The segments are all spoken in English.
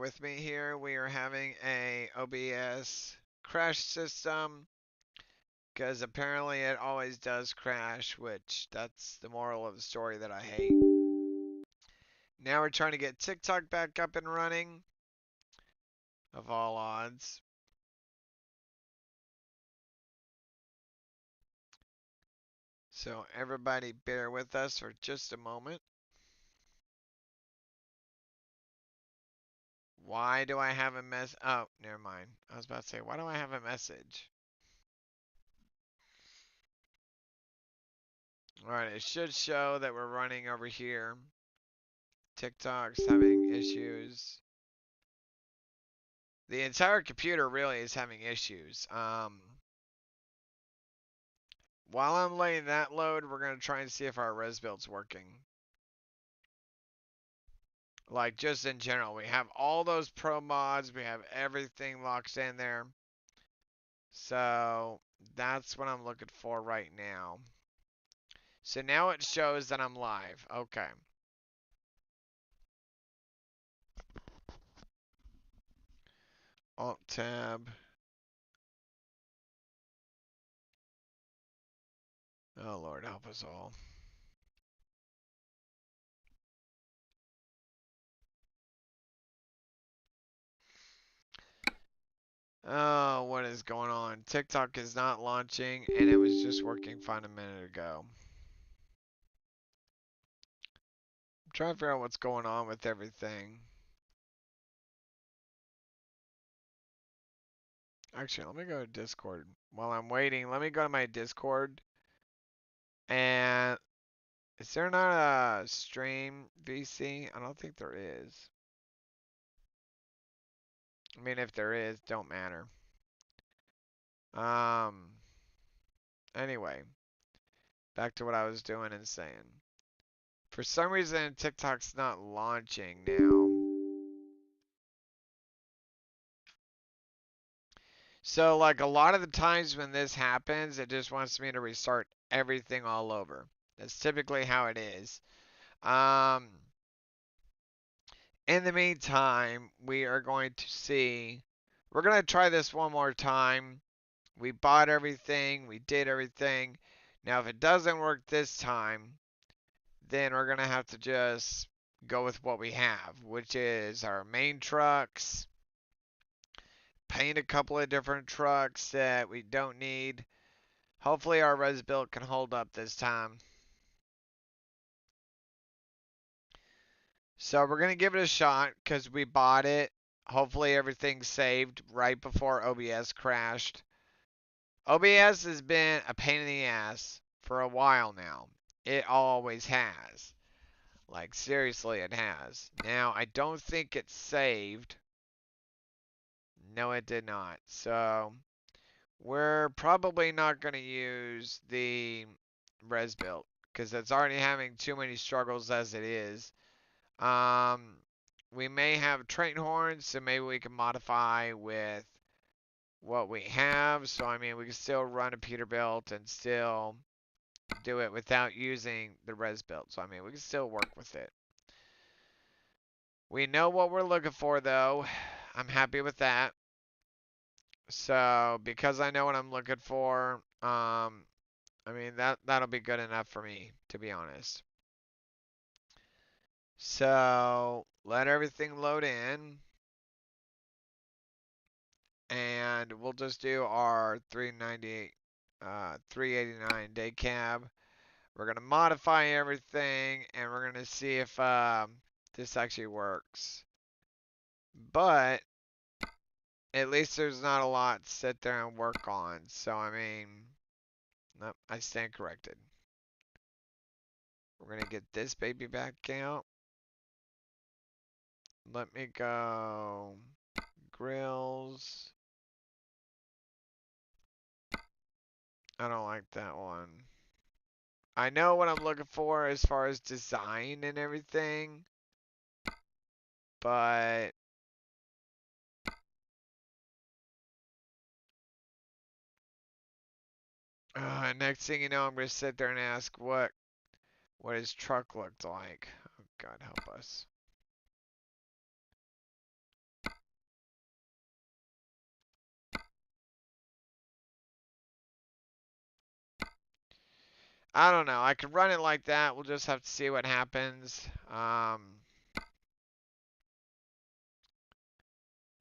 with me here. We are having a OBS crash system because apparently it always does crash, which that's the moral of the story that I hate. Now we're trying to get TikTok back up and running, of all odds. So everybody bear with us for just a moment. Why do I have a mess? Oh, never mind. I was about to say, why do I have a message? Alright, it should show that we're running over here. TikTok's having issues. The entire computer really is having issues. While I'm letting that load, we're going to try and see if our res build's working. Like, just in general, we have all those pro mods. We have everything locked in there. So, that's what I'm looking for right now. So now it shows that I'm live. Okay. Alt tab. Oh, Lord, help us all. Oh, what is going on? TikTok is not launching, and it was just working fine a minute ago. I'm trying to figure out what's going on with everything. Actually, let me go to Discord. While I'm waiting, let me go to my Discord. And is there not a stream VC? I don't think there is. I mean, if there is, don't matter. Anyway, back to what I was doing and saying. For some reason, TikTok's not launching now. So, like, a lot of the times when this happens, it just wants me to restart everything all over. That's typically how it is. In the meantime, we are going to see. We're going to try this one more time. We bought everything. We did everything. Now, if it doesn't work this time, then we're going to have to just go with what we have, which is our main trucks. Paint a couple of different trucks that we don't need. Hopefully our res build can hold up this time. So we're going to give it a shot because we bought it. Hopefully everything's saved right before OBS crashed. OBS has been a pain in the ass for a while now. It always has. Like, seriously, it has. Now, I don't think it's saved. No, it did not. So, we're probably not going to use the res build because it's already having too many struggles as it is. We may have train horns, so maybe we can modify with what we have. So, I mean, we can still run a Peterbilt and still do it without using the res build. So, I mean, we can still work with it. We know what we're looking for, though. I'm happy with that. So, because I know what I'm looking for, I mean, that'll be good enough for me, to be honest. So, let everything load in. And we'll just do our 389 day cab. We're going to modify everything, and we're going to see if this actually works. But at least there's not a lot to sit there and work on. So, I mean, nope, I stand corrected. We're going to get this baby back out. Let me go. Grills. I don't like that one. I know what I'm looking for as far as design and everything. But next thing you know, I'm going to sit there and ask what his truck looked like. Oh, God help us. I don't know. I could run it like that. We'll just have to see what happens.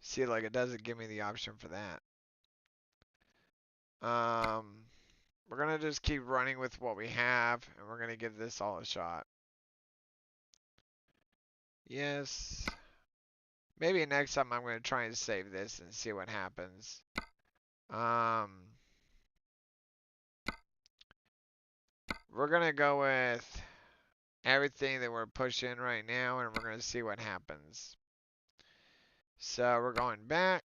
See, like it doesn't give me the option for that. We're gonna just keep running with what we have, and we're gonna give this all a shot. Yes. Maybe next time I'm gonna try and save this and see what happens. We're gonna go with everything that we're pushing right now, and we're gonna see what happens. So we're going back.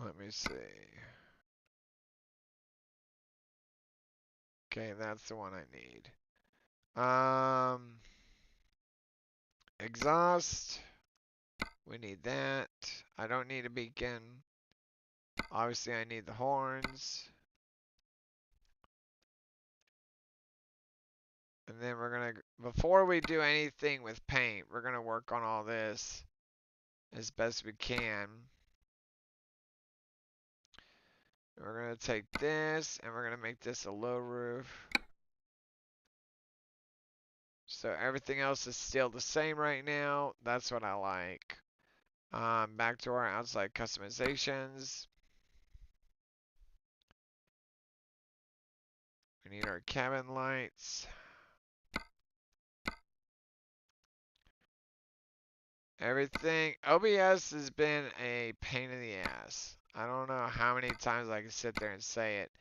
Let me see. Okay, that's the one I need. Exhaust. We need that. I don't need a beacon. Obviously, I need the horns. And then we're gonna, before we do anything with paint, we're gonna work on all this as best we can. We're gonna take this and we're gonna make this a low roof. So everything else is still the same right now. That's what I like. Back to our outside customizations. We need our cabin lights. Everything. OBS has been a pain in the ass. I don't know how many times I can sit there and say it.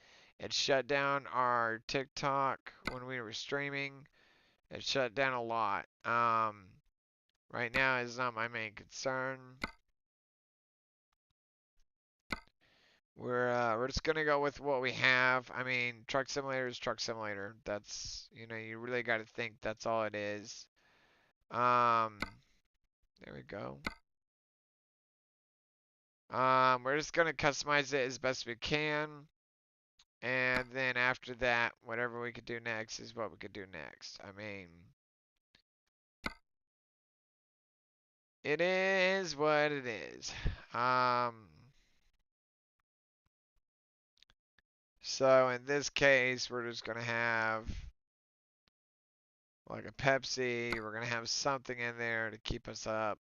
It shut down our TikTok when we were streaming. It shut down a lot. Right now is not my main concern. We're just gonna go with what we have. I mean, Truck Simulator is Truck Simulator. That's, you know, you really got to think that's all it is. There we go. We're just gonna customize it as best we can, and then after that, whatever we could do next is what we could do next. I mean, it is what it is. So in this case, we're just gonna have like a Pepsi. We're gonna have something in there to keep us up.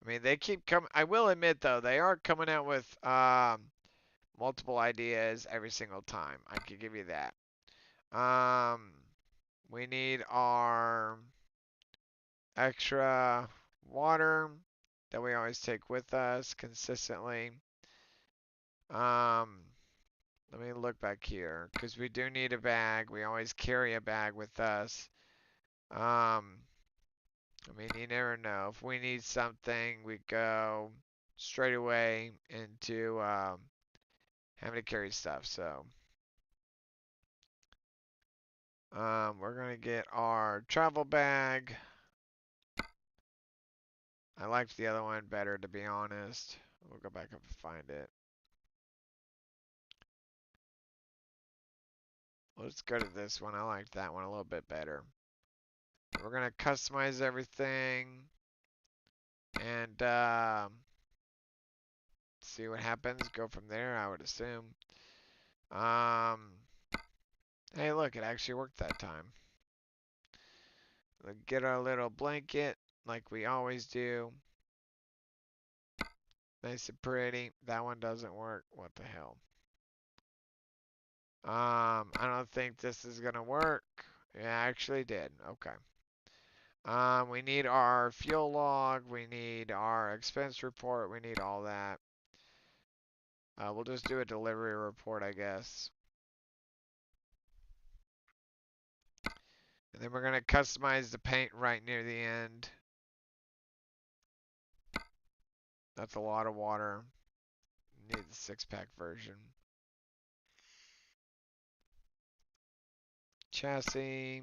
I mean, they keep coming. I will admit though, they are coming out with multiple ideas every single time. I can give you that. We need our extra water that we always take with us consistently. Let me look back here because we do need a bag. We always carry a bag with us. I mean, you never know. If we need something, we go straight away into having to carry stuff. So, we're gonna get our travel bag. I liked the other one better, to be honest. We'll go back up and find it. Let's go to this one. I liked that one a little bit better. We're gonna customize everything and see what happens. Go from there, I would assume. Hey, look, it actually worked that time. Let's get our little blanket like we always do. Nice and pretty. That one doesn't work. What the hell? I don't think this is gonna work. Yeah, actually did. Okay. We need our fuel log. We need our expense report. We need all that. We'll just do a delivery report, I guess. And then we're gonna customize the paint right near the end. That's a lot of water. Need the 6-pack version. Chassis.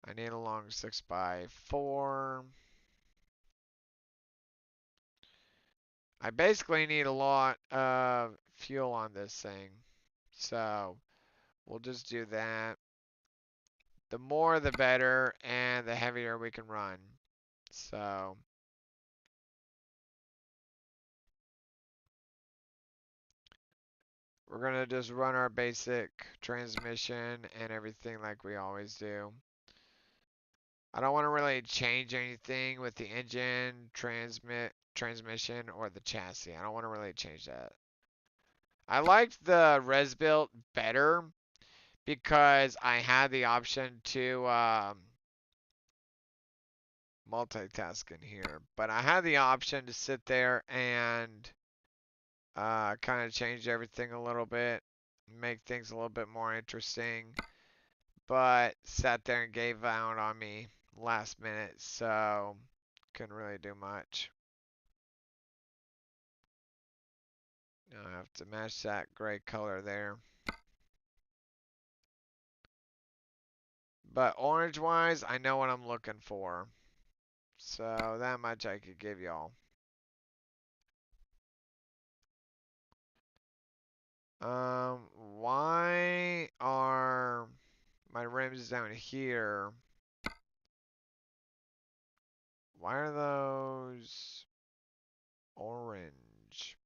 I need a long 6x4. I basically need a lot of fuel on this thing. So we'll just do that. the more the better, and the heavier we can run. So we're gonna just run our basic transmission and everything like we always do. I don't want to really change anything with the engine, transmission, or the chassis. I don't want to really change that. I liked the Resbuilt better because I had the option to multitask in here, but I had the option to sit there and kind of change everything a little bit, make things a little bit more interesting, but sat there and gave out on me last minute, so couldn't really do much. Now I have to match that gray color there. But orange wise, I know what I'm looking for. So that much I could give y'all. Why are my rims down here? Why are those orange?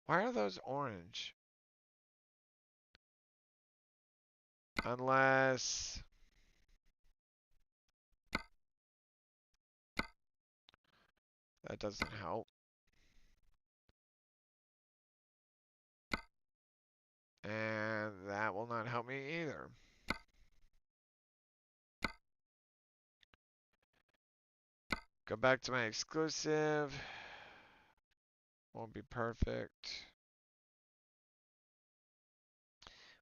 Why are those orange? Unless that doesn't help. And that will not help me either. Go back to my exclusive. Won't be perfect.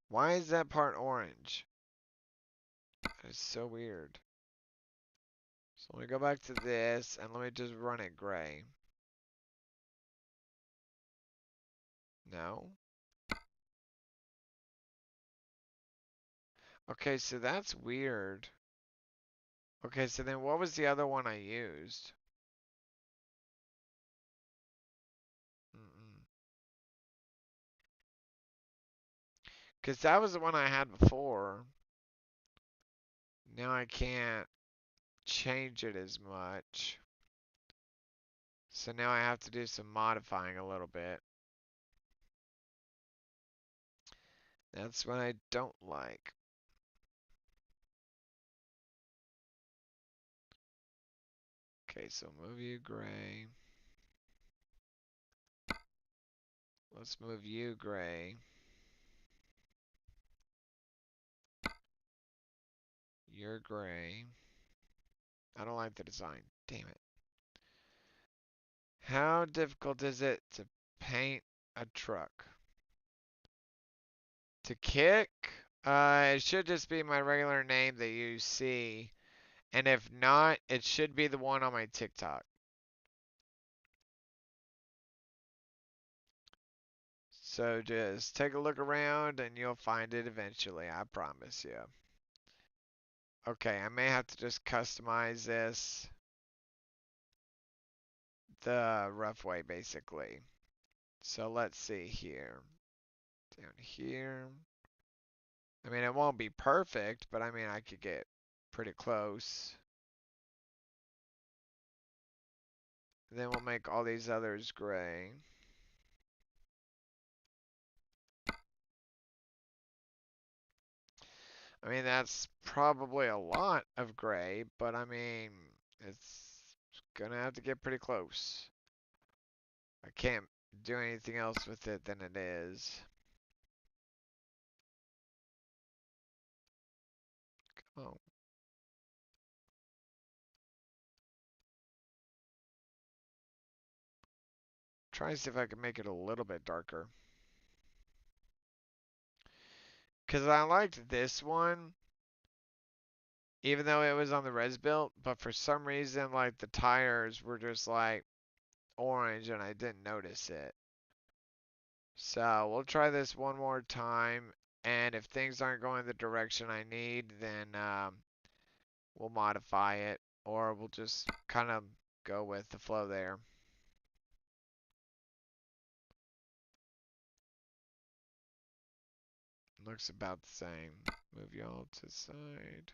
Why is that part orange? That is so weird. So let me go back to this and let me just run it gray. No. Okay, so that's weird. Okay, so then what was the other one I used? Because that was the one I had before. Now I can't change it as much. So now I have to do some modifying a little bit. That's what I don't like. Okay, so move you gray. Let's move you gray. You're gray. I don't like the design. Damn it. How difficult is it to paint a truck? To kick? It should just be my regular name that you see. And if not, it should be the one on my TikTok. So just take a look around and you'll find it eventually, I promise you. Okay, I may have to just customize this the rough way, basically. So let's see here. Down here. I mean, it won't be perfect, but I mean, I could get pretty close. Then we'll make all these others gray. I mean, that's probably a lot of gray, but I mean, it's gonna have to get pretty close. I can't do anything else with it than it is. Oh. Try to see if I can make it a little bit darker. Because I liked this one, even though it was on the Resbuilt, but for some reason, like, the tires were just, like, orange and I didn't notice it. So we'll try this one more time, and if things aren't going the direction I need, then we'll modify it, or we'll just kind of go with the flow there. looks about the same. Move y'all to the side.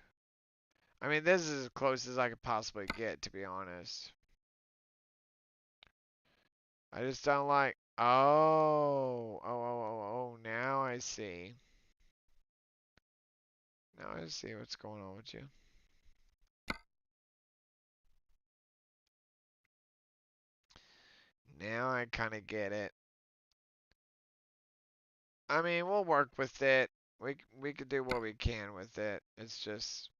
I mean, this is as close as I could possibly get, to be honest. I just don't like... Oh, now I see. Now I see what's going on with you. Now I kind of get it. I mean, we'll work with it. We could do what we can with it. It's just...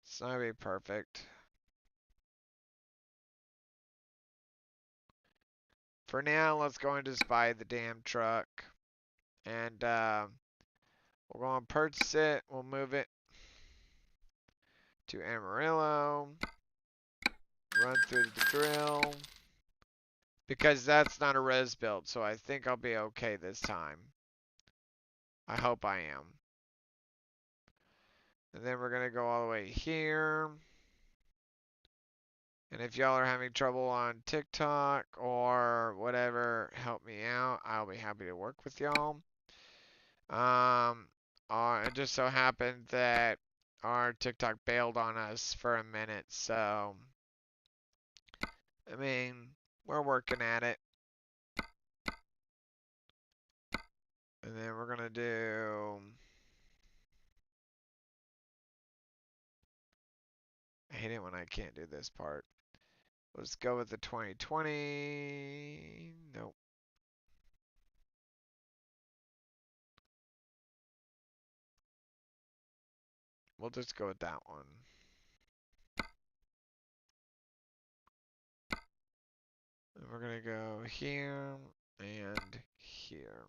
It's not gonna be perfect. For now, let's go and just buy the damn truck. And, we're going to purchase it. We'll move it to Amarillo. Run through the drill. Because that's not a res build, so I think I'll be okay this time. I hope I am. And then we're going to go all the way here. And if y'all are having trouble on TikTok or whatever, help me out. I'll be happy to work with y'all. It just so happened that our TikTok bailed on us for a minute, so I mean, we're working at it. And then we're gonna do... I hate it when I can't do this part. Let's go with the 2020. Nope. We'll just go with that one. And we're gonna go here and here.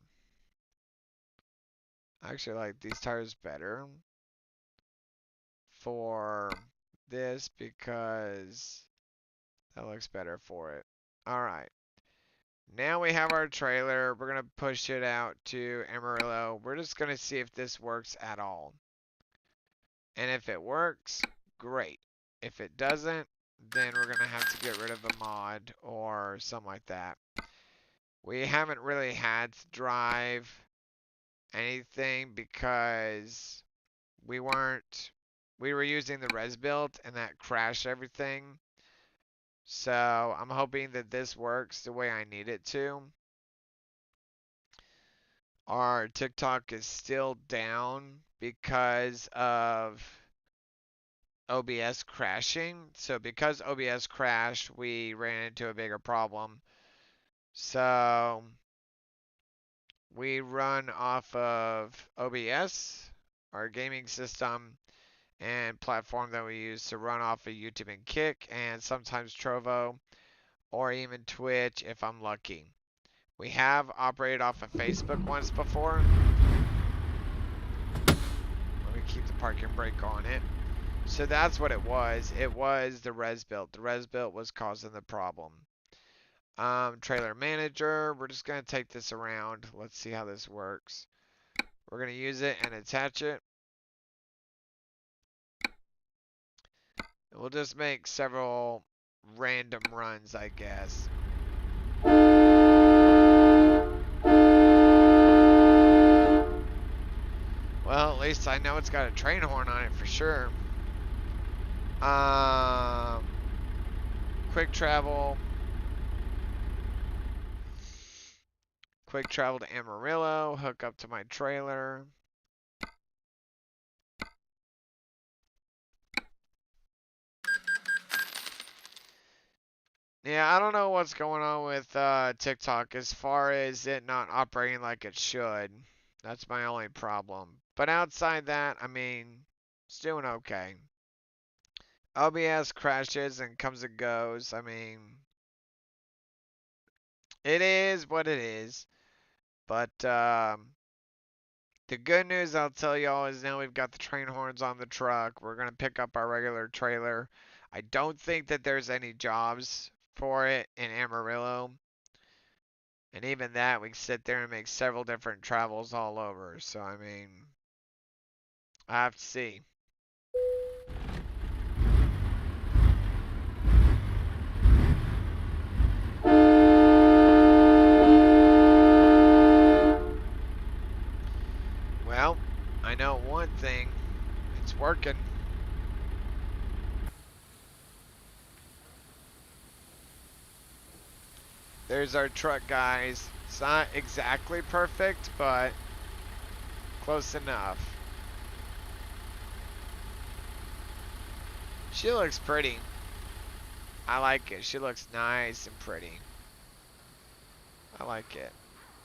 I actually like these tires better for this because that looks better for it. Alright. Now we have our trailer. We're going to push it out to Amarillo. We're just going to see if this works at all. And if it works, great. If it doesn't, then we're going to have to get rid of a mod or something like that. We haven't really had to drive anything because we were using the res build and that crashed everything. So I'm hoping that this works the way I need it to. Our TikTok is still down because of OBS crashing. So because OBS crashed, we ran into a bigger problem. So we run off of OBS, our gaming system and platform that we use to run off of YouTube and Kick, and sometimes Trovo, or even Twitch if I'm lucky. We have operated off of Facebook once before. Let me keep the parking brake on it. So that's what it was. It was the res build. The res build was causing the problem. Trailer manager. We're just going to take this around. Let's see how this works. We're going to use it and attach it. We'll just make several random runs, I guess. Well, at least I know it's got a train horn on it for sure. Quick travel. Quick travel to Amarillo. Hook up to my trailer. Yeah, I don't know what's going on with TikTok as far as it not operating like it should. That's my only problem. But outside that, I mean, it's doing okay. OBS crashes and comes and goes. I mean, it is what it is. But the good news I'll tell y'all is now we've got the train horns on the truck. We're going to pick up our regular trailer. I don't think that there's any jobs for it in Amarillo. And even that, we can sit there and make several different travels all over. So, I mean, I have to see. working. There's our truck, guys. It's not exactly perfect, but close enough. She looks pretty. I like it. She looks nice and pretty. I like it.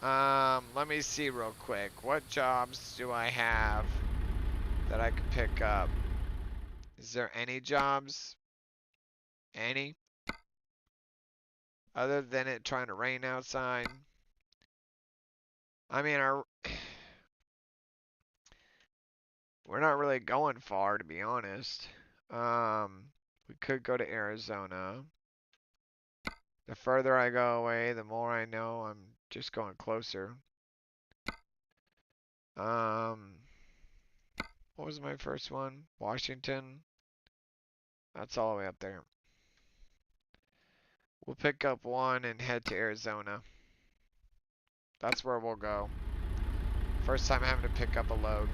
Let me see real quick. What jobs do I have that I can pick up? Is there any jobs? Any? Other than it trying to rain outside? I mean, we're not really going far, to be honest. We could go to Arizona. The further I go away, the more I know I'm just going closer. What was my first one? Washington. That's all the way up there. We'll pick up one and head to Arizona. That's where we'll go. First time having to pick up a load.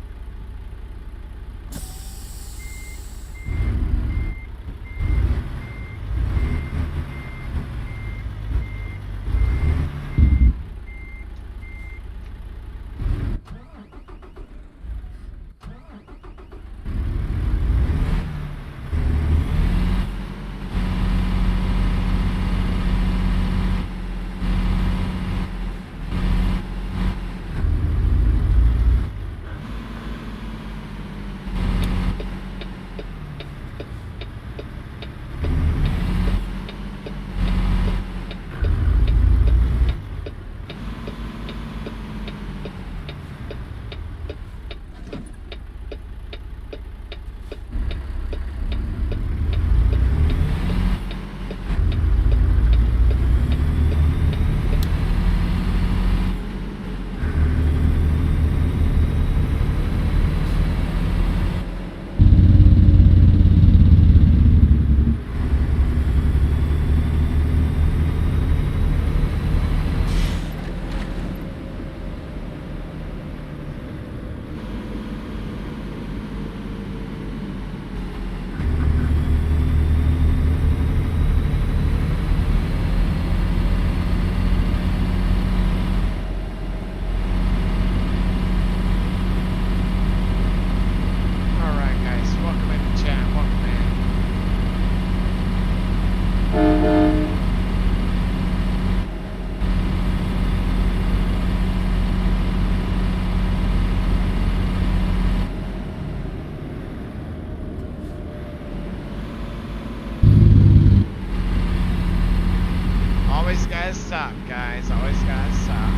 Always gotta stop, guys. Always gotta stop.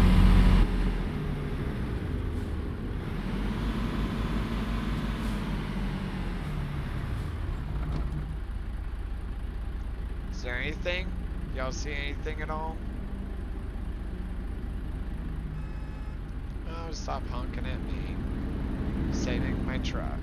Is there anything? Y'all see anything at all? Oh, stop honking at me. Saving my truck.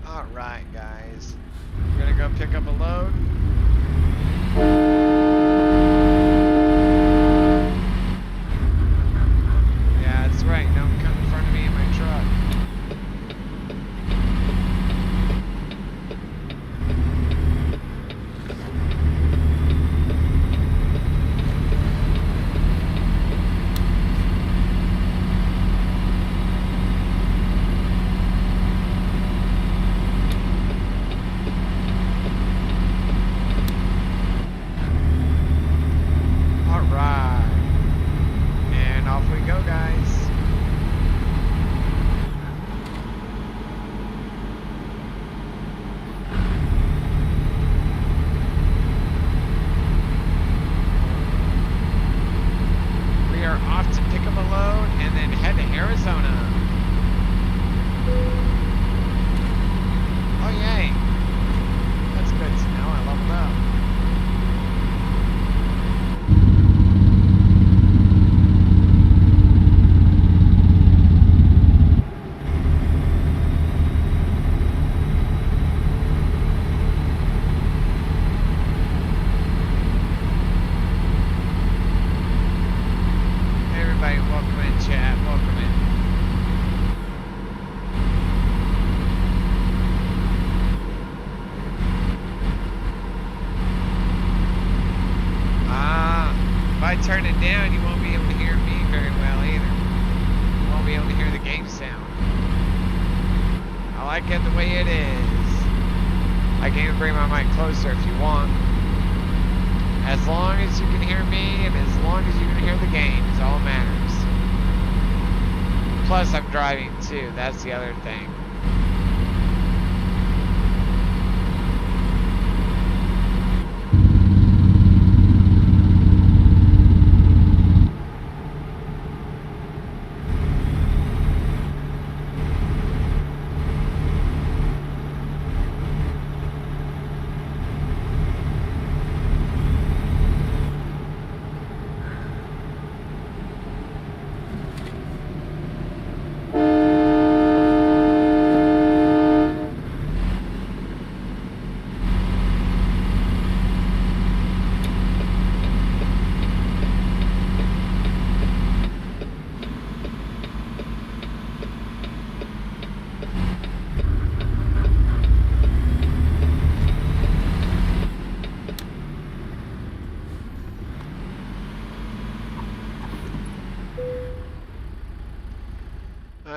Alright, guys. We're gonna go pick up a load. Yeah, that's right. Don't come in front of me in my truck. Arizona. Oh, yay. That's good to know. I leveled up. everybody. Welcome in, chat. Welcome in. If I turn it down, you won't be able to hear me very well either. You won't be able to hear the game sound. I like it the way it is. I can even bring my mic closer if you want. As long as you can hear me and as long as you can hear the game is all that matters. Plus I'm driving too, that's the other thing.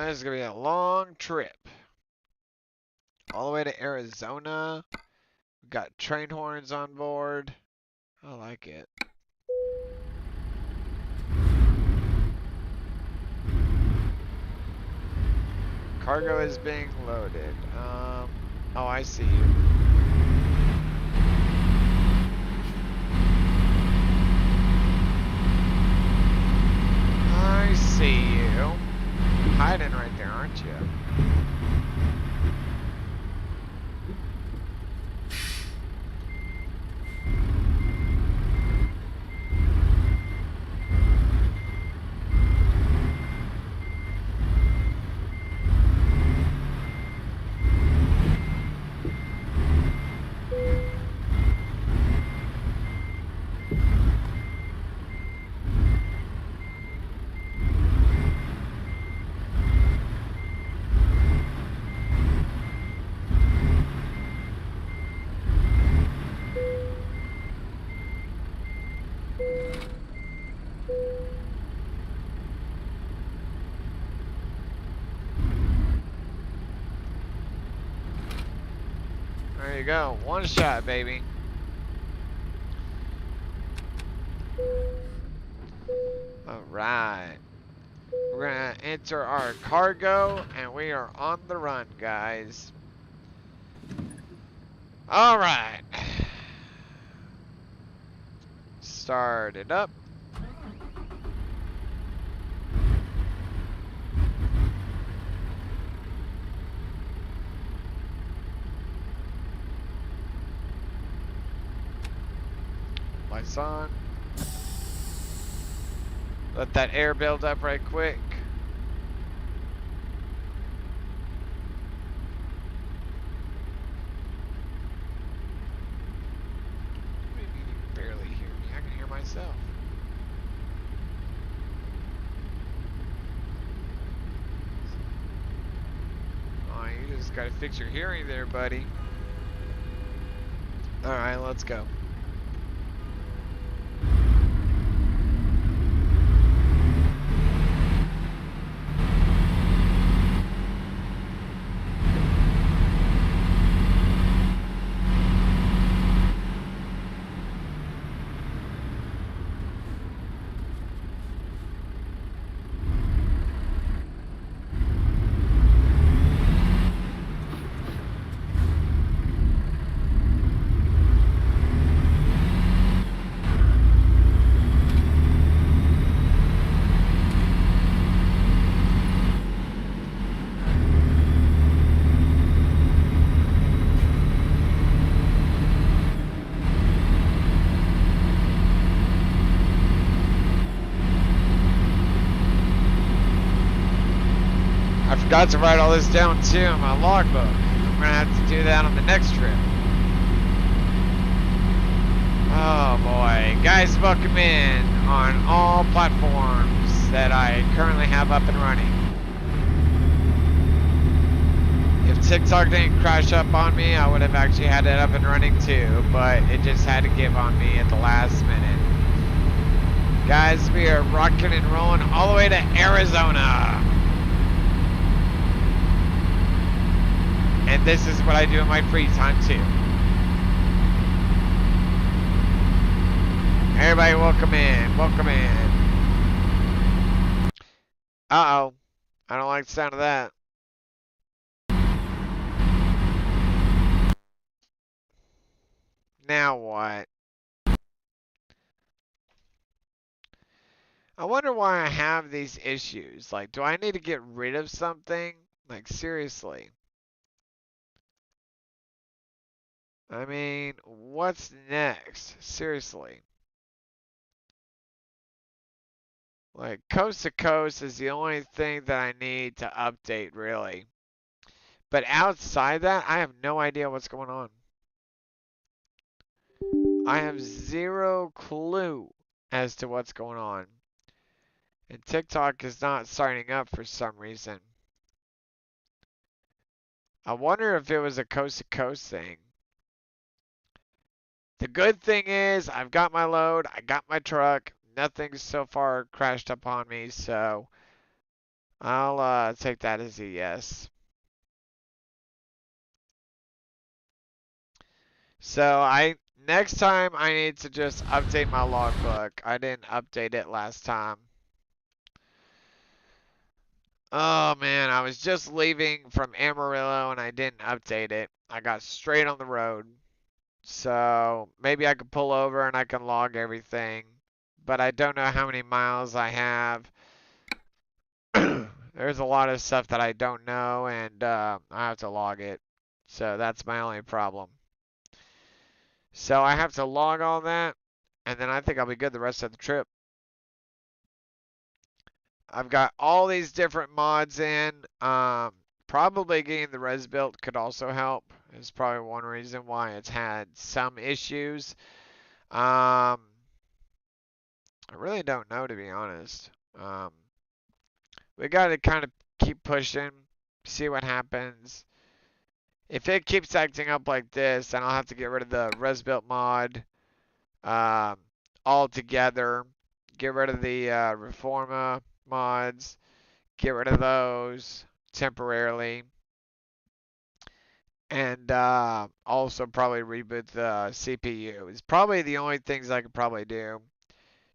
This is going to be a long trip. All the way to Arizona. We've got train horns on board. I like it. Cargo is being loaded. Oh, I see you. I see you. You're hiding right there, aren't you? There you go. One shot, baby. Alright. We're gonna enter our cargo and we are on the run, guys. Alright. Start it up. Lights on. Let that air build up right quick. You can barely hear me. I can hear myself. Oh, you just gotta fix your hearing there, buddy. Alright, let's go. I forgot to write all this down too in my logbook. I'm gonna have to do that on the next trip. Oh boy. Guys, welcome in on all platforms that I currently have up and running. If TikTok didn't crash up on me, I would have actually had it up and running too, but it just had to give on me at the last minute. Guys, we are rocking and rolling all the way to Arizona. And this is what I do in my free time too. Everybody welcome in, welcome in. Uh-oh, I don't like the sound of that. Now what? I wonder why I have these issues. Like, do I need to get rid of something? Like, seriously. I mean, what's next? Seriously. Like, coast to coast is the only thing that I need to update, really. But outside that, I have no idea what's going on. I have zero clue as to what's going on. And TikTok is not signing up for some reason. I wonder if it was a coast to coast thing. The good thing is I've got my load, I got my truck, nothing's so far crashed up on me, so I'll take that as a yes. So next time I need to just update my logbook. I didn't update it last time. Oh man, I was just leaving from Amarillo and I didn't update it. I got straight on the road. So maybe I could pull over and I can log everything. But I don't know how many miles I have. There's a lot of stuff that I don't know and I have to log it. So that's my only problem. So I have to log all that and then I think I'll be good the rest of the trip. I've got all these different mods in. Probably getting the res built could also help. Is probably one reason why it's had some issues. I really don't know, to be honest. We got to kind of keep pushing, see what happens. If it keeps acting up like this, then I'll have to get rid of the res built mod altogether. Get rid of the Reforma mods. Get rid of those temporarily. And also probably reboot the CPU. It's probably the only things I could probably do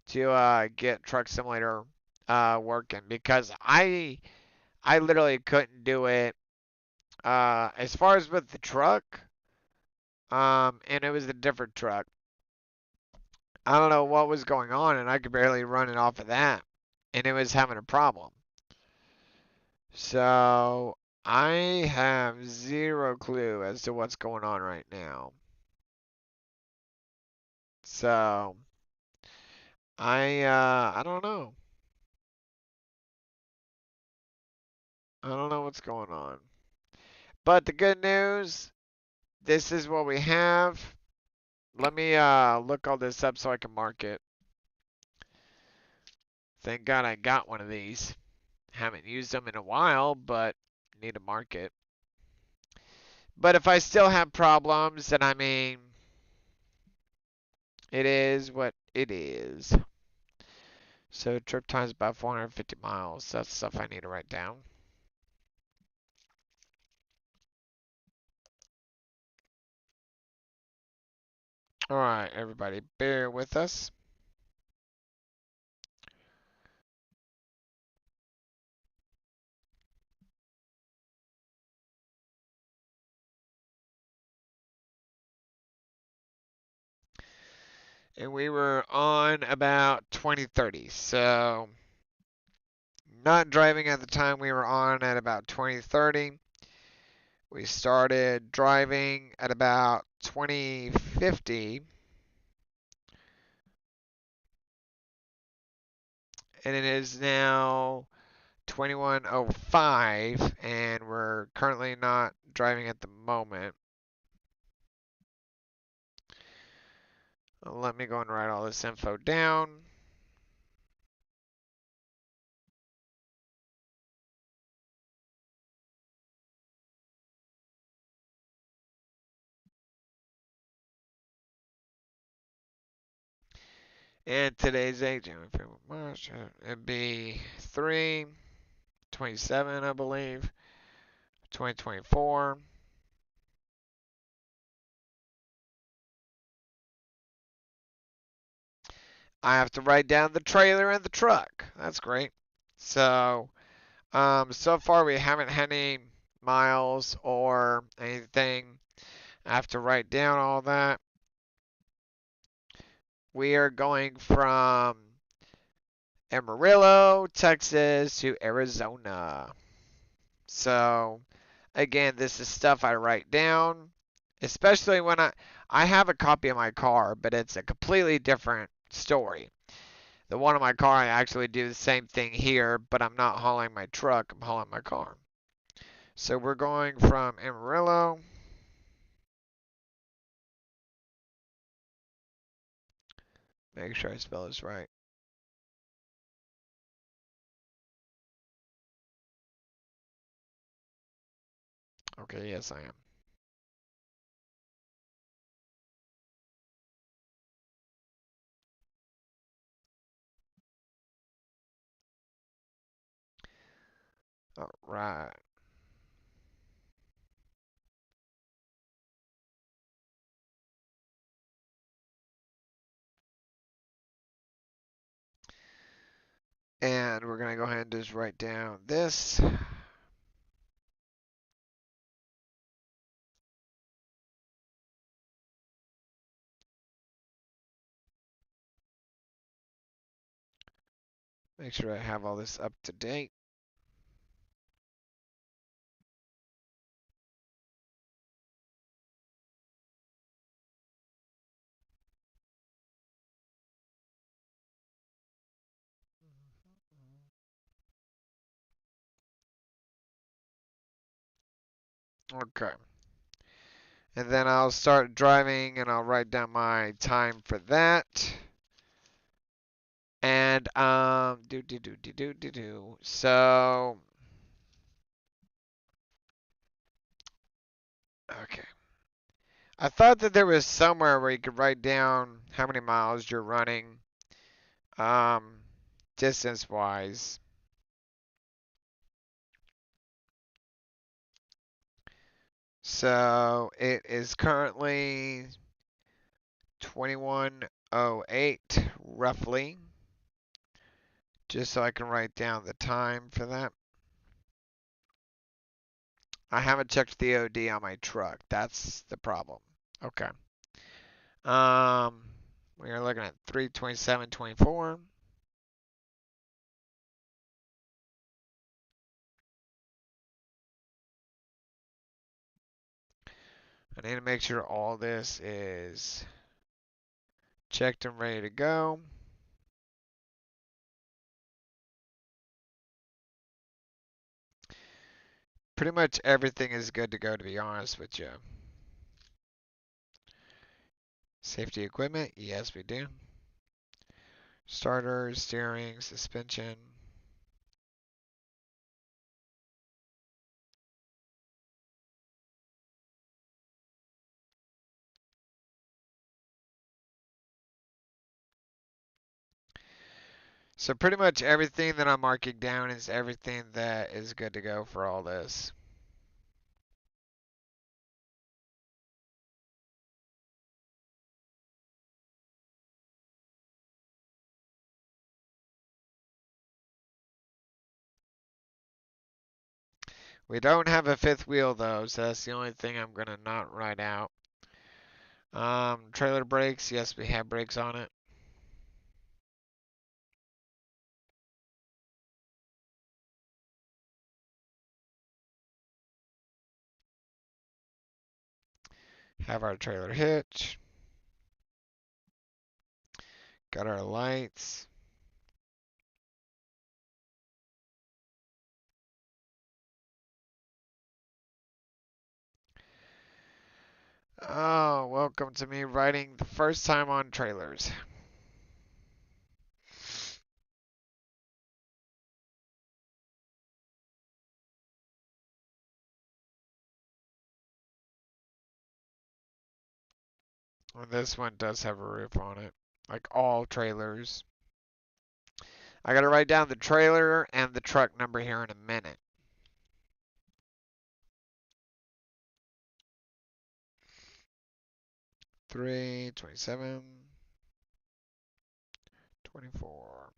to get Truck Simulator working because I literally couldn't do it as far as with the truck. And it was a different truck. I don't know what was going on, and I could barely run it off of that, and it was having a problem. So I have zero clue as to what's going on right now. So I don't know. I don't know what's going on. But the good news, this is what we have. Let me look all this up so I can mark it. Thank God I got one of these. Haven't used them in a while, but need to mark it. But if I still have problems, then I mean, it is what it is. So trip time is about 450 miles. That's stuff I need to write down. All right, everybody, bear with us. And we were on about 2030. So not driving at the time we were on at about 2030. We started driving at about 2050. And it is now 2105 and we're currently not driving at the moment. Let me go and write all this info down. And today's date, January, February, March, it'd be 3/27, I believe, 2024. I have to write down the trailer and the truck. That's great. So, so far we haven't had any miles or anything. I have to write down all that. We are going from Amarillo, Texas to Arizona. So, again, this is stuff I write down, especially when I have a copy of my car, but it's a completely different story. The one in my car, I actually do the same thing here, but I'm not hauling my truck, I'm hauling my car. So we're going from Amarillo. Make sure I spell this right. Okay, yes, I am. All right. And we're going to go ahead and just write down this. Make sure I have all this up to date. Okay. And then I'll start driving and I'll write down my time for that. And so okay. I thought that there was somewhere where you could write down how many miles you're running, um, distance wise. So it is currently 21:08 roughly, just so I can write down the time for that. I haven't checked the OD on my truck. That's the problem. Okay. Um, we are looking at 3/27/24. I need to make sure all this is checked and ready to go. Pretty much everything is good to go, to be honest with you. Safety equipment, yes, we do. Starter, steering, suspension. So pretty much everything that I'm marking down is everything that is good to go for all this. We don't have a fifth wheel though, so that's the only thing I'm gonna not write out. Trailer brakes, yes, we have brakes on it. Have our trailer hitch. Got our lights. Oh, welcome to me writing the first time on trailers. Well, this one does have a roof on it. Like all trailers. I gotta write down the trailer and the truck number here in a minute. Three, 27, 24.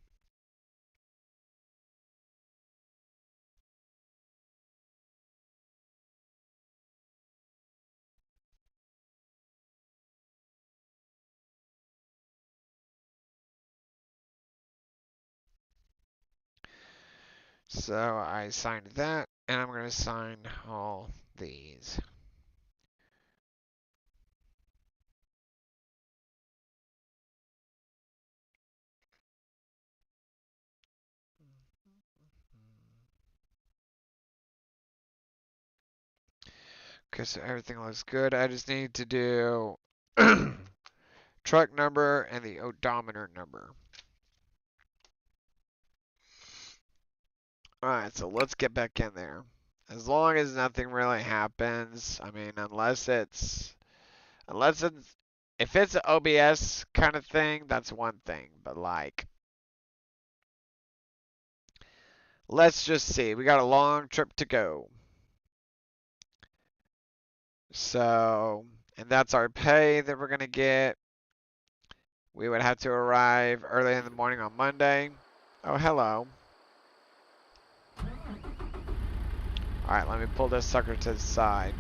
So I signed that, and I'm going to sign all these. Okay, so everything looks good. I just need to do truck number and the odometer number. Alright, so let's get back in there. As long as nothing really happens, I mean, if it's an OBS kind of thing, that's one thing. But like, let's just see. We got a long trip to go. So, and that's our pay that we're gonna get. We would have to arrive early in the morning on Monday. Oh, hello. Alright, let me pull this sucker to the side.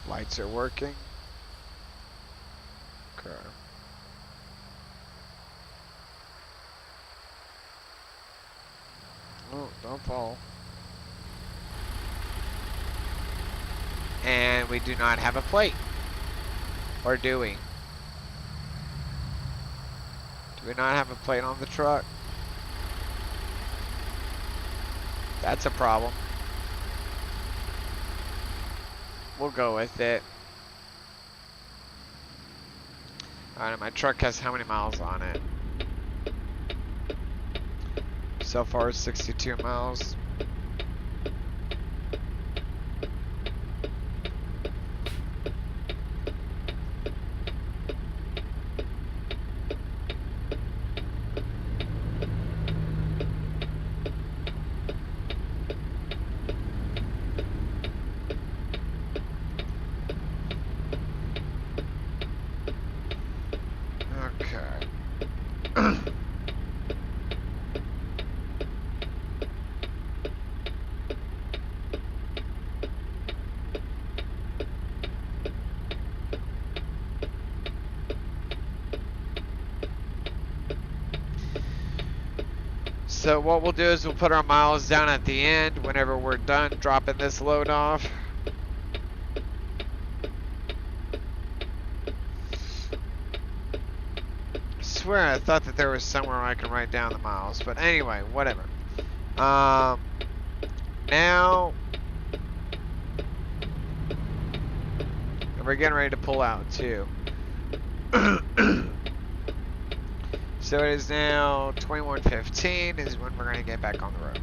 Lights are working. Okay. Oh, don't fall. And we do not have a plate. Or do we? Do we not have a plate on the truck? That's a problem. We'll go with it. Alright, my truck has how many miles on it? So far, 62 miles. So what we'll do is we'll put our miles down at the end whenever we're done dropping this load off. I swear I thought that there was somewhere I can write down the miles, but anyway, whatever. Now we're getting ready to pull out too. So it is now 21:15 is when we're going to get back on the road.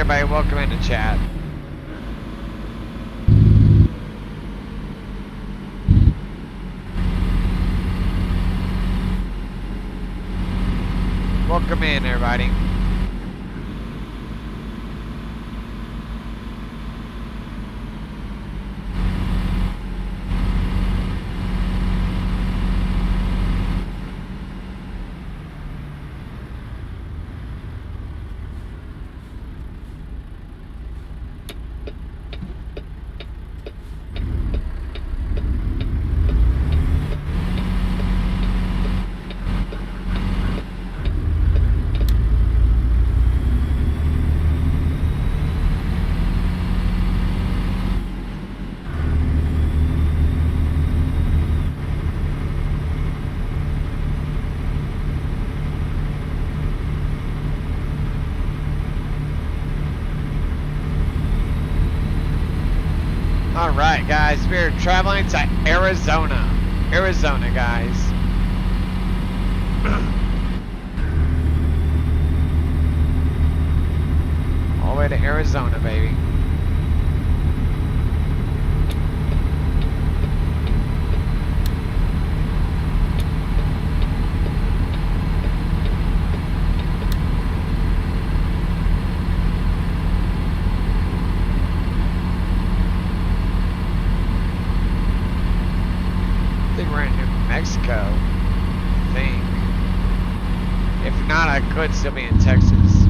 Everybody, welcome into chat. Welcome in, everybody. Alright, guys, we're traveling to Arizona. Arizona, guys. All the way to Arizona, baby. We're in New Mexico, I think. If not, I could still be in Texas.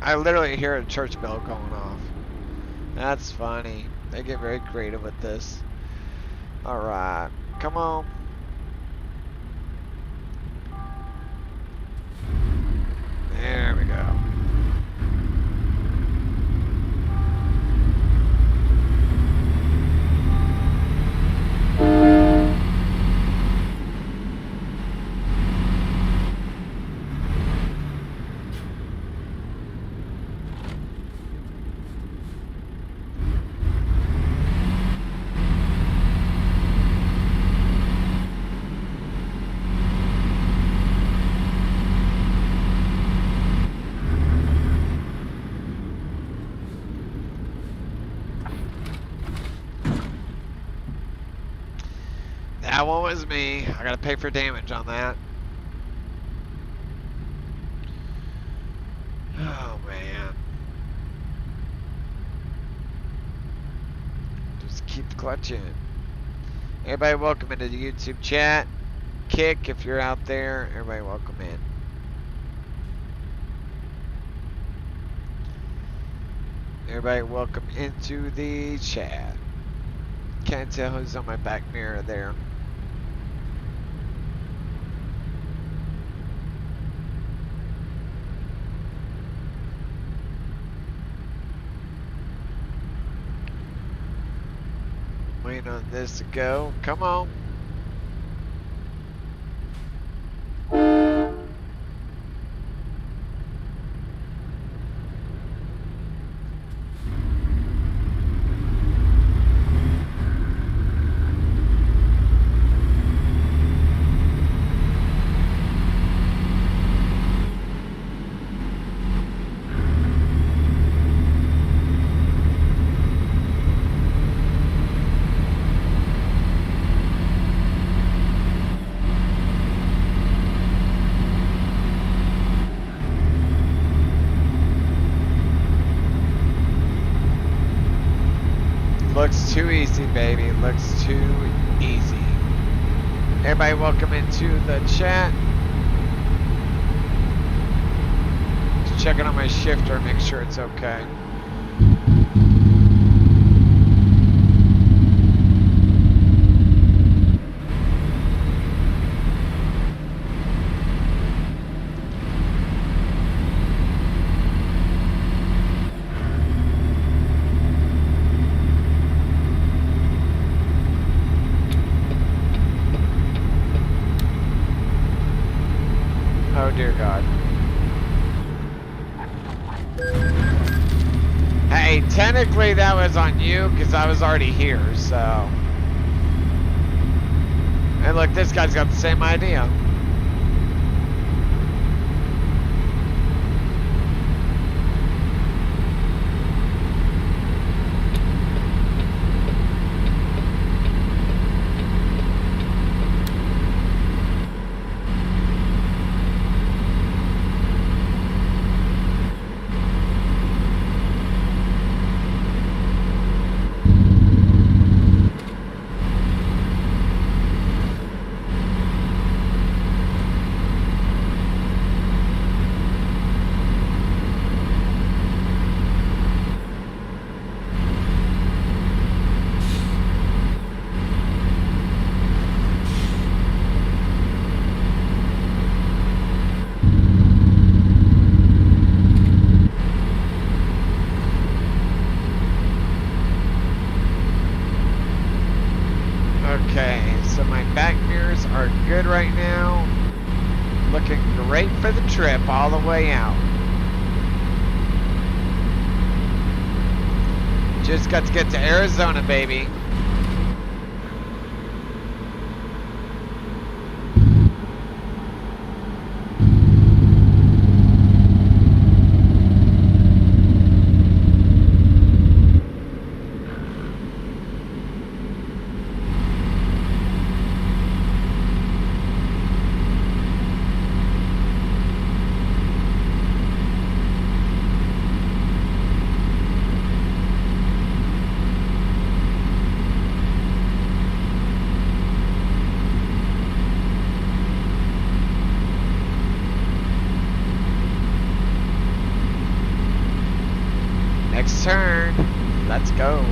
I literally hear a church bell going off. That's funny. They get very creative with this. Alright, come on. There we go. That one was me. I gotta pay for damage on that. Oh man. Just keep clutching. Everybody welcome into the YouTube chat. Kick if you're out there. Everybody welcome in. Everybody welcome into the chat. Can't tell who's on my back mirror there. Waiting on this to go. Come on. baby. Looks too easy. Everybody welcome into the chat. Just checking on my shifter, make sure it's okay. Oh dear God. Hey, technically that was on you because I was already here, so. And look, this guy's got the same idea. Okay, so my back mirrors are good right now. Looking great for the trip all the way out. Just got to get to Arizona, baby. Next turn. Let's go.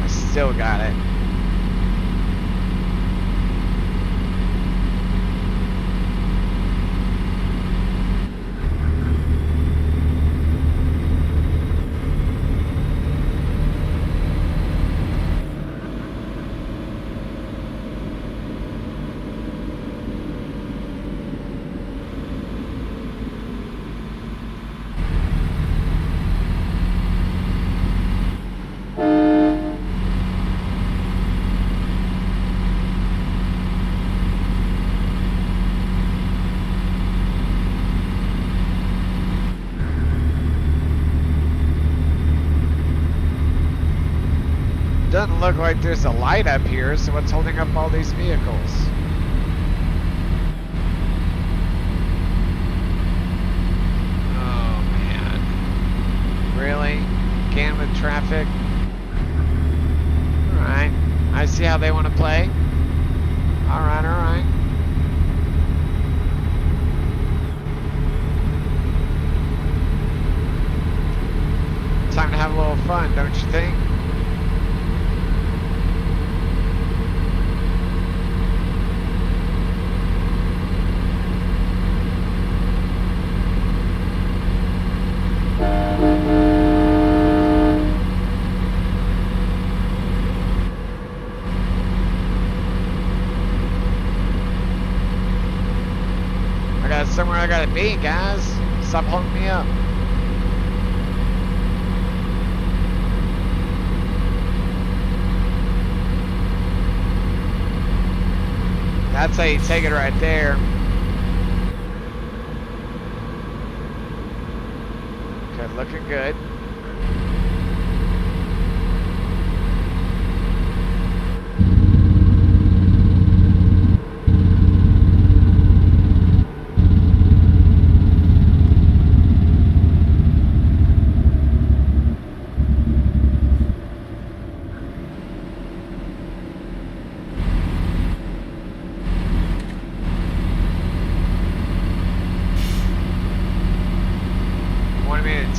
I still got it. Doesn't look like there's a light up here, so what's holding up all these vehicles? Oh man. Really? Again with traffic? Alright. I see how they want to play. Alright, alright. Time to have a little fun, don't you think? Somewhere I gotta be, guys. Stop holding me up. That's how you take it right there. Okay, looking good.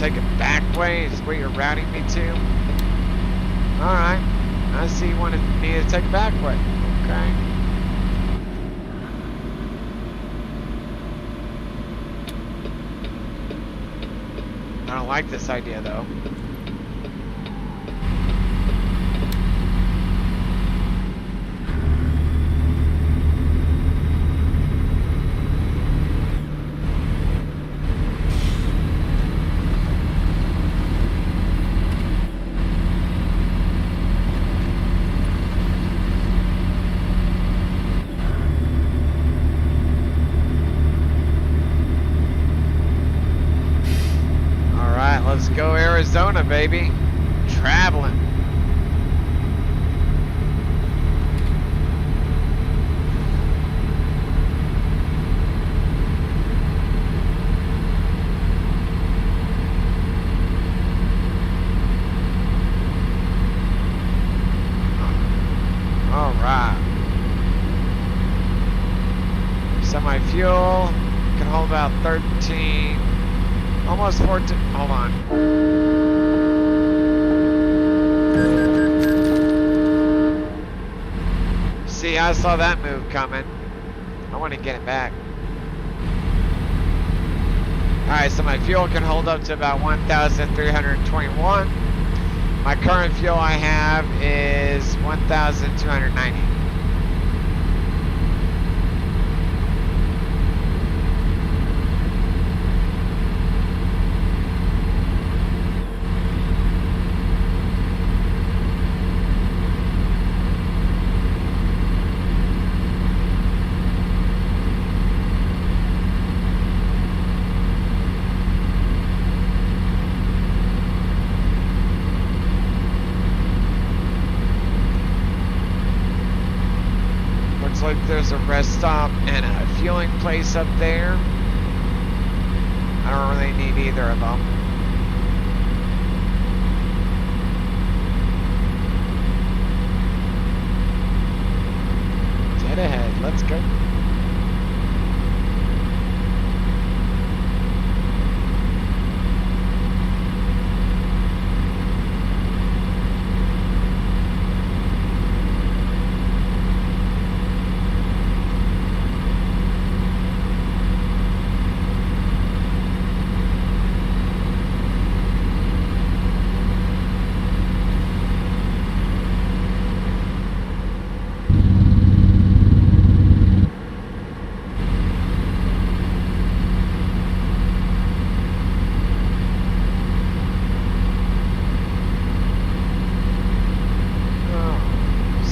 take a back way is what you're routing me to? Alright. I see you wanted me to take a back way. Okay. I don't like this idea though. Let's go Arizona, baby. Traveling. All right. Semi-fuel can hold about 13. Almost 14. Hold on. See, I saw that move coming. I want to get it back. Alright, so my fuel can hold up to about 1,321. My current fuel I have is 1,290. Like there's a rest stop and a fueling place up there. I don't really need either of them. Dead ahead, let's go.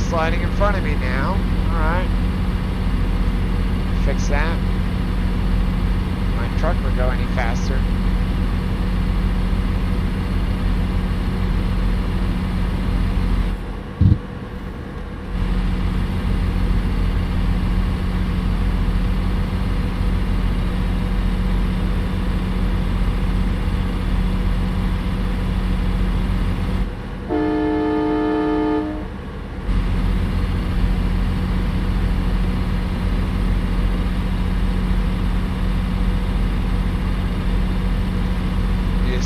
Sliding in front of me now. Alright. Fix that. My truck would go any faster.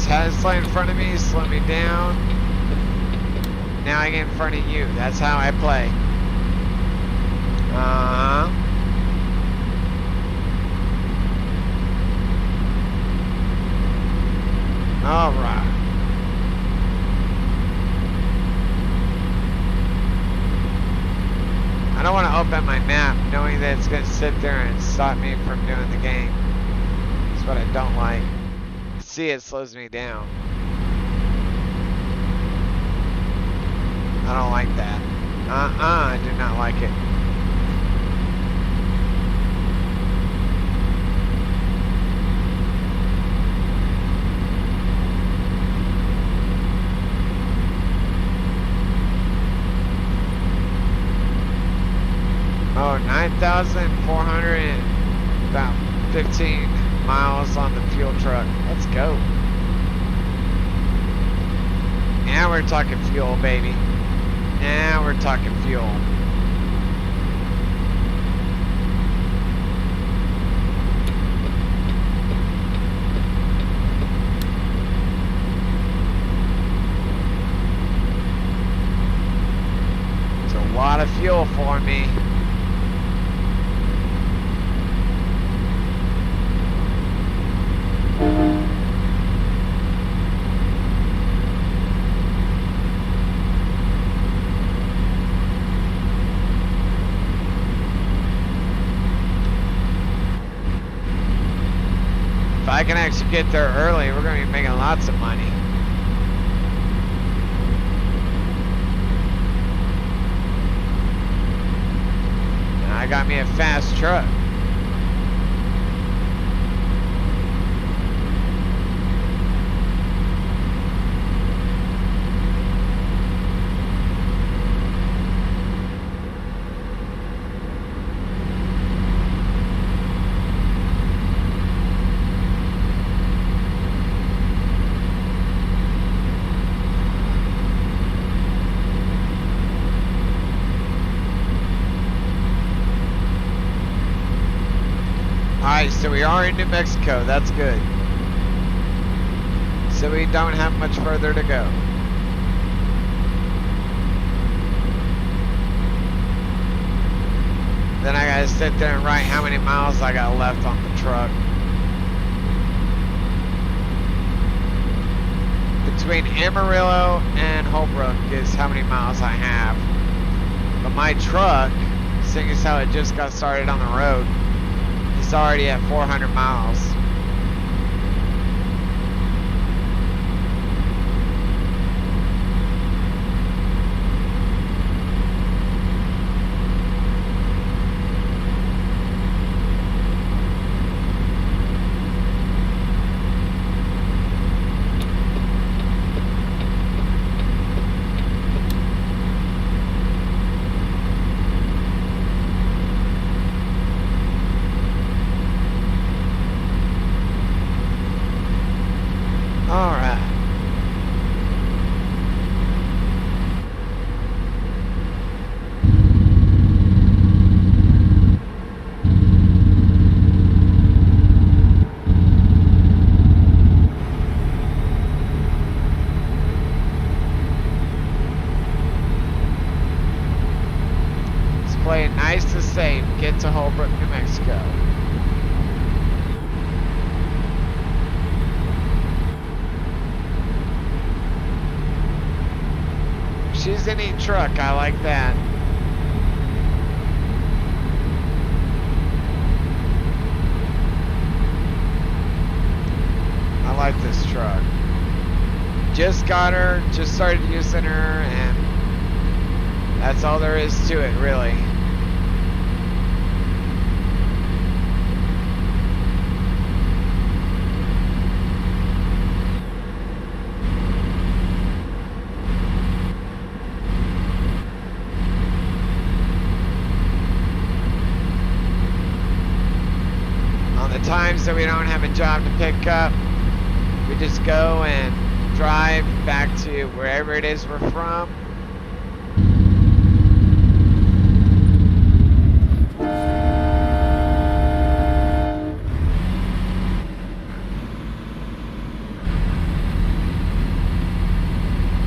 Had it slide in front of me, slow me down. Now I get in front of you. That's how I play. Alright. I don't want to open my map knowing that it's going to sit there and stop me from doing the game. That's what I don't like. See, it slows me down. I don't like that. I do not like it. Oh, 9,400 and about 15 miles on the fuel truck. Let's go. Now we're talking fuel, baby. Now we're talking fuel. fuel for me. If I can actually get there early, we're going to be making lots of money. And I got me a fast truck. Alright, so we are in New Mexico. That's good. So we don't have much further to go. Then I gotta sit there and write how many miles I got left on the truck. Between Amarillo and Holbrook is how many miles I have. But my truck, seeing as how it just got started on the road, it's already at 400 miles. Alright. Let's play it nice and safe. Get to Holbrook, New Mexico. She's a neat truck. I like that. I like this truck. Just got her, just started using her, and that's all there is to it, really. Times that we don't have a job to pick up, we just go and drive back to wherever it is we're from.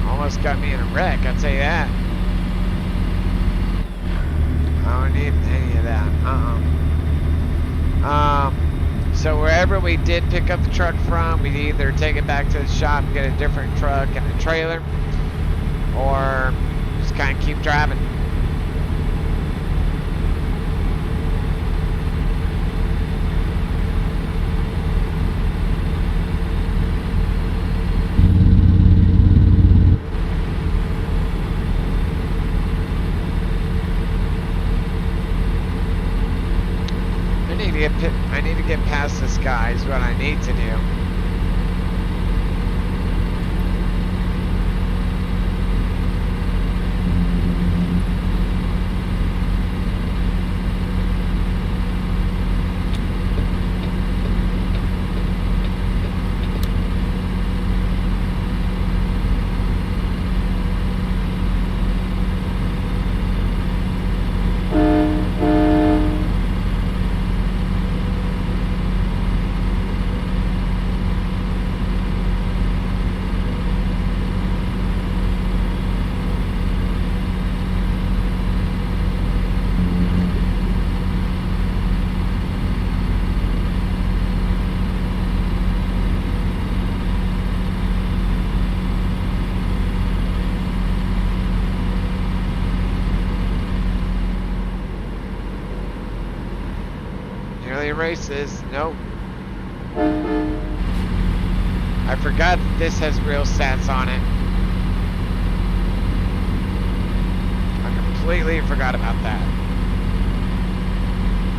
Almost got me in a wreck, I'll tell you that. I don't need any of that. So wherever we did pick up the truck from, we'd either take it back to the shop and get a different truck and a trailer, or just kind of keep driving. I need to get past this guy is what I need to do. actually erase this. Nope. I forgot that this has real stats on it. I completely forgot about that.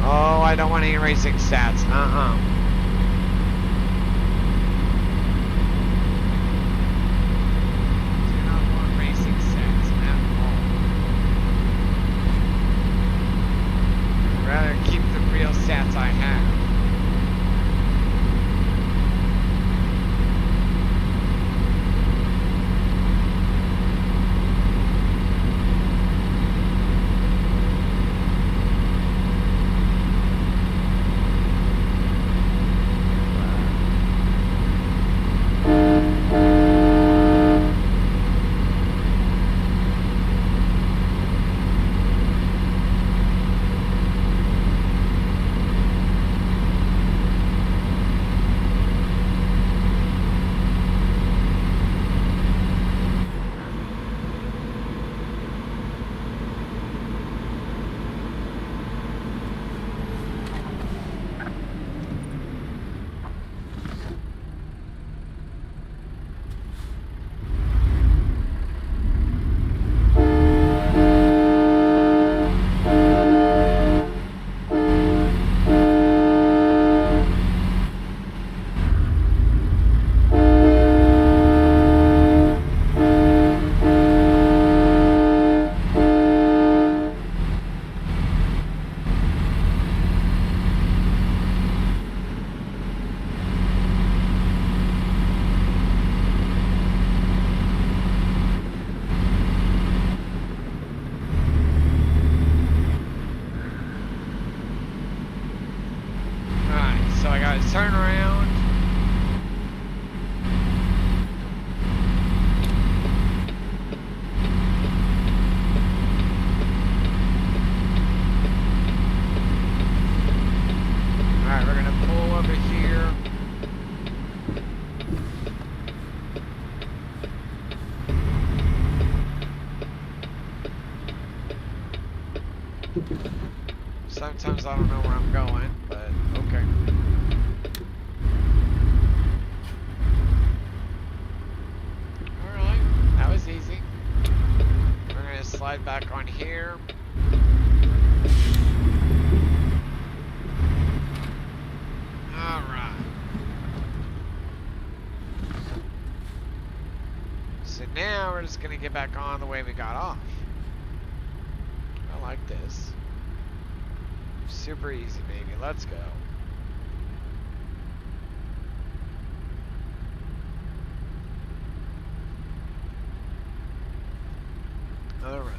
Oh, I don't want any racing stats. Do not want racing stats at all. I'd rather keep the real stats I have. Turn around. Alright, we're gonna pull over here. Sometimes I don't know where I'm going, but okay. Easy. We're going to slide back on here. Alright. So now we're just going to get back on the way we got off. I like this. Super easy, baby. Let's go. All right.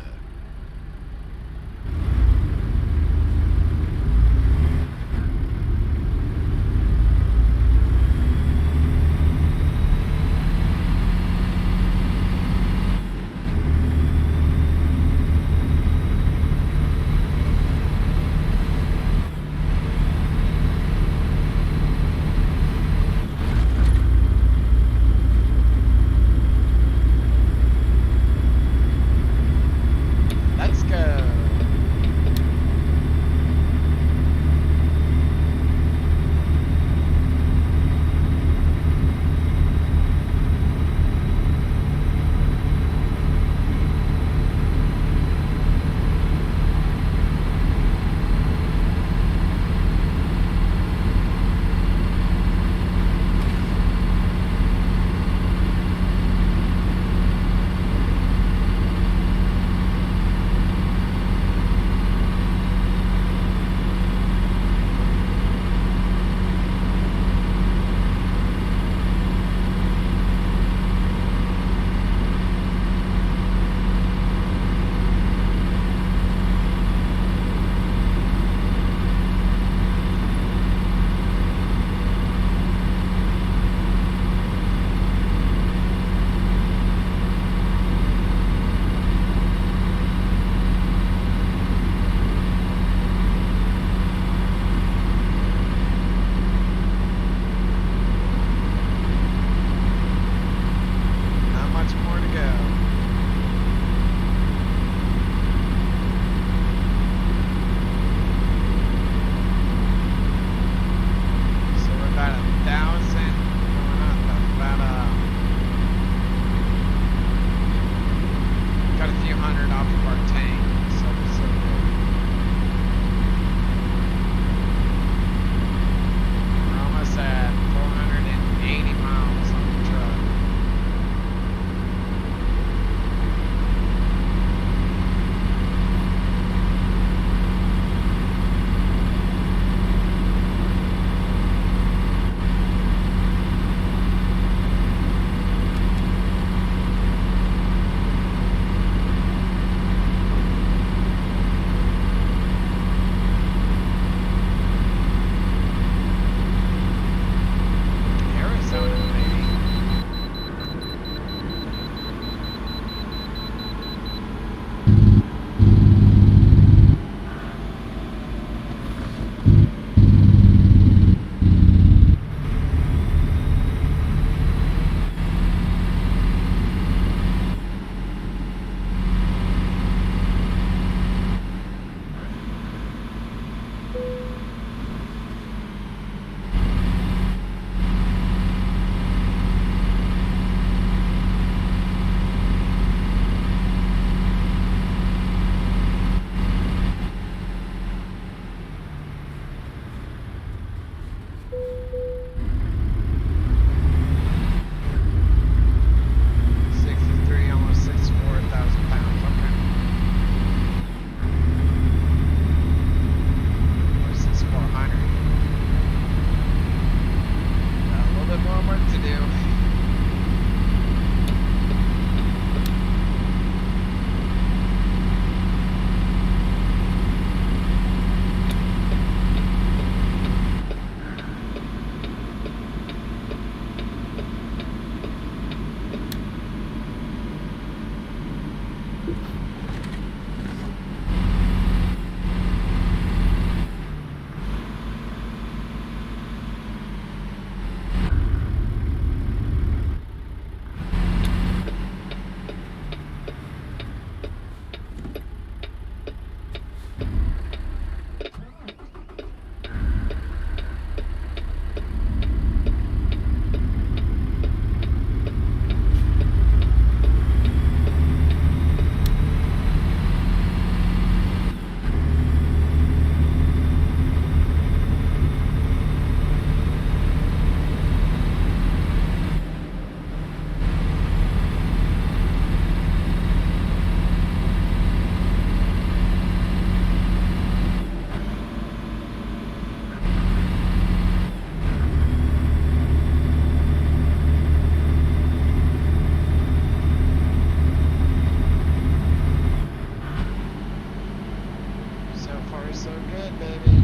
far so good, baby.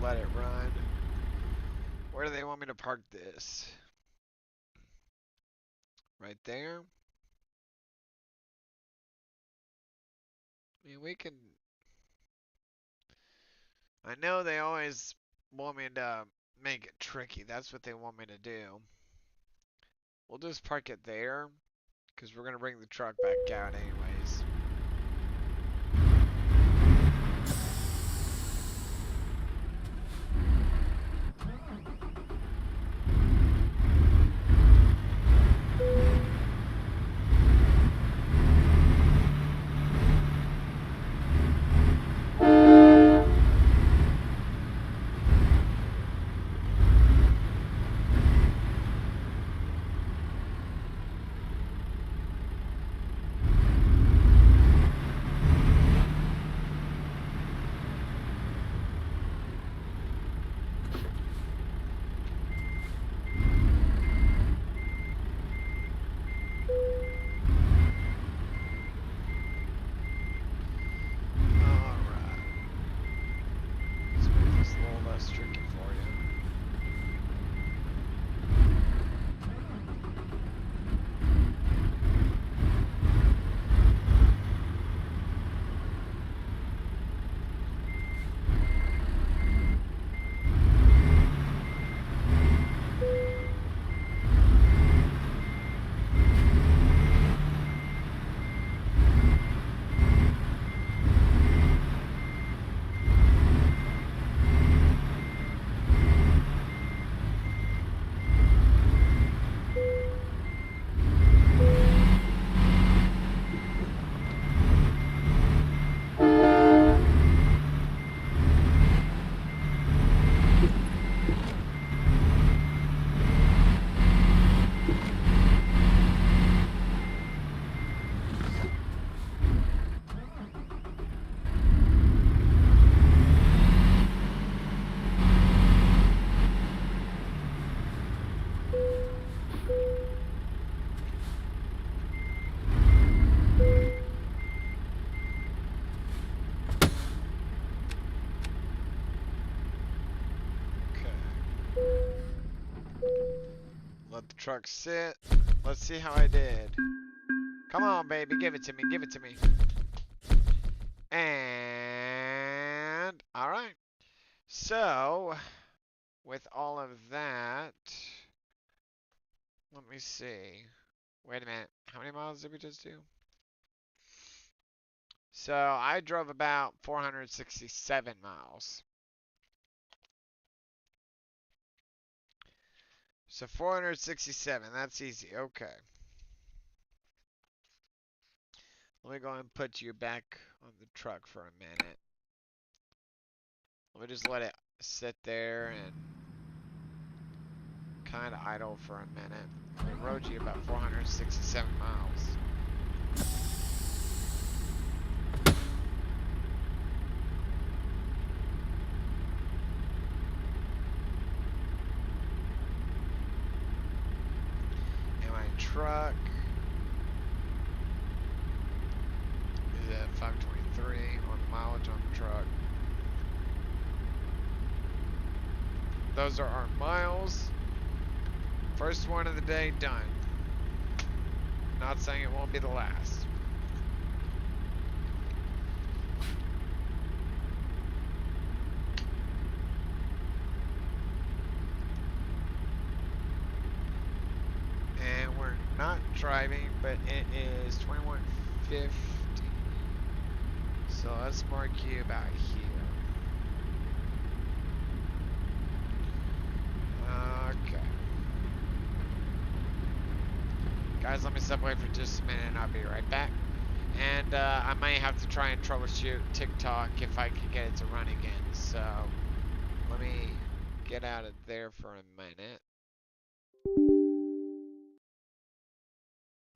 Let it run. Where do they want me to park this? Right there? I mean, we can... I know they always want me to make it tricky. That's what they want me to do. We'll just park it there, because we're going to bring the truck back out anyways. Let the truck sit. Let's see how I did. Come on, baby. Give it to me. Give it to me. And... Alright. So, with all of that... Let me see. Wait a minute. How many miles did we just do? So, I drove about 467 miles. So 467, that's easy. Okay. Let me go and put you back on the truck for a minute. We'll just let it sit there and kind of idle for a minute. We rode you about 467 miles. And my truck is at 523 on the mileage on the truck. Those are our miles. First one of the day done. Not saying it won't be the last. And we're not driving, but it is 2150. So let's mark you about here. Okay. Guys, let me step away for just a minute and I'll be right back. And I might have to try and troubleshoot TikTok if I can get it to run again. So let me get out of there for a minute.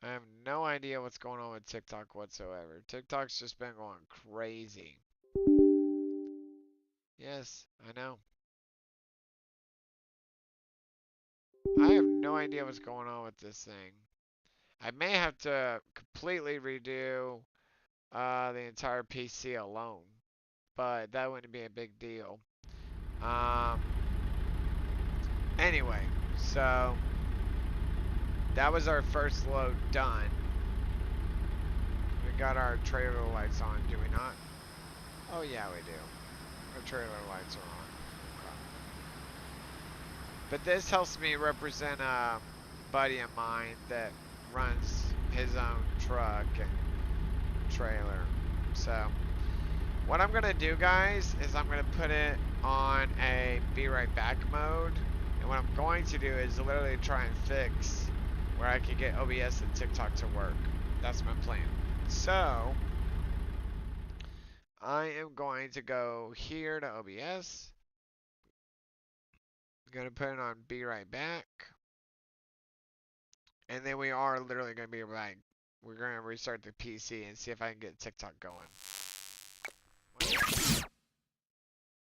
I have no idea what's going on with TikTok whatsoever. TikTok's just been going crazy. Yes, I know. I have no idea what's going on with this thing. I may have to completely redo the entire PC alone, but that wouldn't be a big deal. Anyway, so that was our first load done. We got our trailer lights on, do we not? Oh yeah, we do. Our trailer lights are on. Okay. But this helps me represent a buddy of mine that runs his own truck and trailer. So what I'm gonna do, guys, is I'm gonna put it on a be right back mode. And what I'm going to do is literally try and fix where I can get OBS and TikTok to work. That's my plan. So I am going to go here to OBS. I'm gonna put it on be right back. And then we are literally gonna be right. We're gonna restart the PC and see if I can get TikTok going.